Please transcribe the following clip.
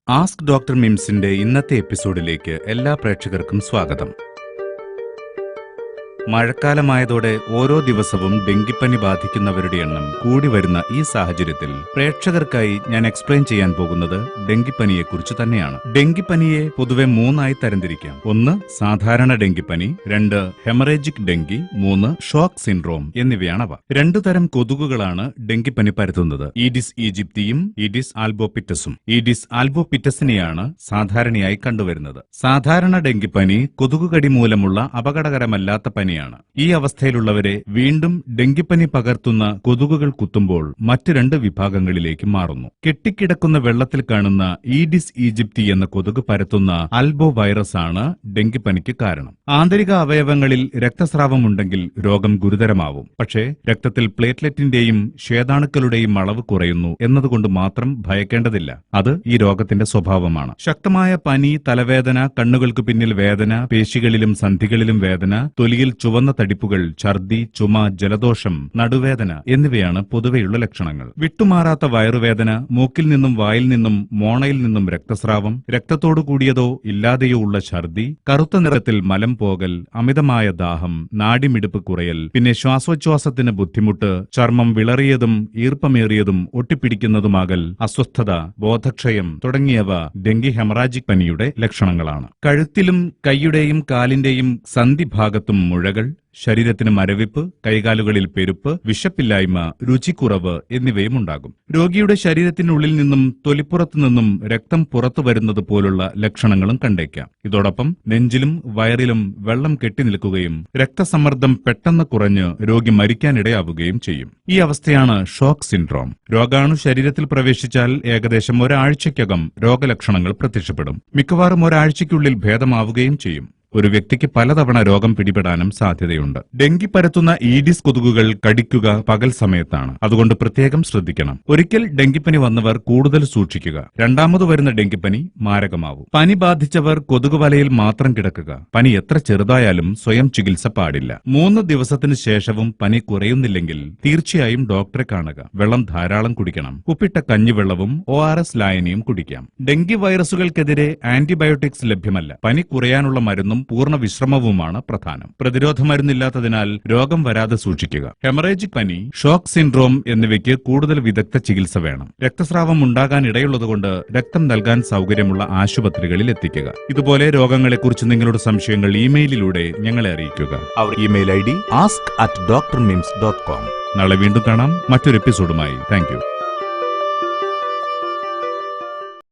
Ask doctor മിംസിന്റെ ഇന്നത്തെ എപ്പിസോഡിലേക്ക് എല്ലാ പ്രേക്ഷകർക്കും സ്വാഗതം. മഴക്കാലമായതോടെ ഓരോ ദിവസവും ഡെങ്കിപ്പനി ബാധിക്കുന്നവരുടെ എണ്ണം കൂടി വരുന്ന ഈ സാഹചര്യത്തിൽ പ്രേക്ഷകർക്കായി ഞാൻ എക്സ്പ്ലെയിൻ ചെയ്യാൻ പോകുന്നത് ഡെങ്കിപ്പനിയെക്കുറിച്ച് തന്നെയാണ്. ഡെങ്കിപ്പനിയെ പൊതുവെ മൂന്നായി തരംതിരിക്കാം. 1 സാധാരണ ഡെങ്കിപ്പനി, 2 ഹെമറേജിക് ഡെങ്കി, 3 ഷോക്ക് സിൻഡ്രോം എന്നിവയാണവ. 2 തരം കൊതുകുകളാണ് ഡെങ്കിപ്പനി പരത്തുന്നത്: ഈഡിസ് ഈജിപ്തിയും ഈഡിസ് ആൽബോപിറ്റസും. ഈഡിസ് ആൽബോപിറ്റസിനെയാണ് സാധാരണയായി കണ്ടുവരുന്നത്. സാധാരണ ഡെങ്കിപ്പനി കൊതുകുകടി മൂലമുള്ള അപകടകരമല്ലാത്ത പനിയാണ്. ഈ അവസ്ഥയിലുള്ളവരെ വീണ്ടും ഡെങ്കിപ്പനി പകർത്തുന്ന കൊതുകുകൾ കുത്തുമ്പോൾ മറ്റ് 2 വിഭാഗങ്ങളിലേക്ക് മാറുന്നു. കെട്ടിക്കിടക്കുന്ന വെള്ളത്തിൽ കാണുന്ന ഈഡിസ് ഈജിപ്തി എന്ന കൊതുക് പരത്തുന്ന ആൽബോ വൈറസ് ആണ് ഡെങ്കിപ്പനിക്ക് കാരണം. ആന്തരിക അവയവങ്ങളിൽ രക്തസ്രാവമുണ്ടെങ്കിൽ രോഗം ഗുരുതരമാവും. പക്ഷേ രക്തത്തിൽ പ്ലേറ്റ്ലെറ്റിന്റെയും ശ്വേതാണുക്കളുടെയും അളവ് കുറയുന്നു എന്നതുകൊണ്ട് മാത്രം ഭയക്കേണ്ടതില്ല. അത് ഈ രോഗത്തിന്റെ സ്വഭാവമാണ്. ശക്തമായ പനി, തലവേദന, കണ്ണുകൾക്ക് പിന്നിൽ വേദന, പേശികളിലും സന്ധികളിലും വേദന, തൊലിയിൽ ചുവന്ന തടിപ്പുകൾ, ഛർദി, ചുമ, ജലദോഷം, നടുവേദന എന്നിവയാണ് പൊതുവെയുള്ള ലക്ഷണങ്ങൾ. വിട്ടുമാറാത്ത വയറുവേദന, മൂക്കിൽ നിന്നും വായിൽ നിന്നും മോണയിൽ നിന്നും രക്തസ്രാവം, രക്തത്തോടു കൂടിയതോ ഇല്ലാതെയോ ഉള്ള ഛർദി, കറുത്ത നിറത്തിൽ മലം പോകൽ, അമിതമായ ദാഹം, നാഡിമിടിപ്പ് കുറയൽ, പിന്നെ ശ്വാസോച്ഛ്വാസത്തിന് ബുദ്ധിമുട്ട്, ചർമ്മം വിളറിയതും ഈർപ്പമേറിയതും ഒട്ടിപ്പിടിക്കുന്നതുമാകൽ, അസ്വസ്ഥത, ബോധക്ഷയം തുടങ്ങിയവ ഡെങ്കി ഹെമറാജിക് പനിയുടെ ലക്ഷണങ്ങളാണ്. കഴുത്തിലും കൈയുടെയും കാലിന്റെയും സന്ധിഭാഗത്തും മുഴകൾ, ശരീരത്തിന് മരവിപ്പ്, കൈകാലുകളിൽ പെരുപ്പ്, വിശപ്പില്ലായ്മ, രുചിക്കുറവ് എന്നിവയും ഉണ്ടാകും. രോഗിയുടെ ശരീരത്തിനുള്ളിൽ നിന്നും തൊലിപ്പുറത്തു നിന്നും രക്തം പുറത്തു വരുന്നത് പോലുള്ള ലക്ഷണങ്ങളും കണ്ടേക്കാം. ഇതോടൊപ്പം നെഞ്ചിലും വയറിലും വെള്ളം കെട്ടിനിൽക്കുകയും രക്തസമ്മർദ്ദം പെട്ടെന്ന് കുറഞ്ഞ് രോഗി മരിക്കാനിടയാവുകയും ചെയ്യും. ഈ അവസ്ഥയാണ് ഷോക്ക് സിൻഡ്രോം. രോഗാണു ശരീരത്തിൽ പ്രവേശിച്ചാൽ ഏകദേശം ഒരാഴ്ചയ്ക്കകം രോഗലക്ഷണങ്ങൾ പ്രത്യക്ഷപ്പെടും. മിക്കവാറും ഒരാഴ്ചയ്ക്കുള്ളിൽ ഭേദമാവുകയും ചെയ്യും. ഒരു വ്യക്തിക്ക് പലതവണ രോഗം പിടിപെടാനും സാധ്യതയുണ്ട്. ഡെങ്കി പരത്തുന്ന ഈഡിസ് കൊതുകുകൾ കടിക്കുക പകൽ സമയത്താണ്. അതുകൊണ്ട് പ്രത്യേകം ശ്രദ്ധിക്കണം. ഒരിക്കൽ ഡെങ്കിപ്പനി വന്നവർ കൂടുതൽ സൂക്ഷിക്കുക. രണ്ടാമത് വരുന്ന ഡെങ്കിപ്പനി മാരകമാവും. പനി ബാധിച്ചവർ കൊതുകുവലയിൽ മാത്രം കിടക്കുക. പനി എത്ര ചെറുതായാലും സ്വയം ചികിത്സ പാടില്ല. 3 ദിവസത്തിന് ശേഷവും പനി കുറയുന്നില്ലെങ്കിൽ തീർച്ചയായും ഡോക്ടറെ കാണുക. വെള്ളം ധാരാളം കുടിക്കണം. ഉപ്പിട്ട കഞ്ഞിവെള്ളവും ORS ലായനിയും കുടിക്കാം. ഡെങ്കി വൈറസുകൾക്കെതിരെ ആന്റിബയോട്ടിക്സ് ലഭ്യമല്ല. പനി കുറയാനുള്ള മരുന്നും പൂർണ്ണ വിശ്രമവുമാണ് പ്രധാനം. പ്രതിരോധ മരുന്നില്ലാത്തതിനാൽ രോഗം വരാതെ സൂക്ഷിക്കുക. ഹെമറേജിക് പനി, ഷോക്ക് സിൻഡ്രോം എന്നിവയ്ക്ക് കൂടുതൽ വിദഗ്ധ ചികിത്സ വേണം. രക്തസ്രാവം ഉണ്ടാകാൻ ഇടയുള്ളതുകൊണ്ട് രക്തം നൽകാൻ സൗകര്യമുള്ള ആശുപത്രികളിൽ എത്തിക്കുക. ഇതുപോലെ രോഗങ്ങളെക്കുറിച്ച് നിങ്ങളുടെ സംശയങ്ങൾ ഇമെയിലിലൂടെ ഞങ്ങളെ അറിയിക്കുക. അവർ ഇമെയിൽ ID ask@drmims.com. നാളെ വീണ്ടും കാണാം മറ്റൊരു എപ്പിസോഡുമായി. Thank you.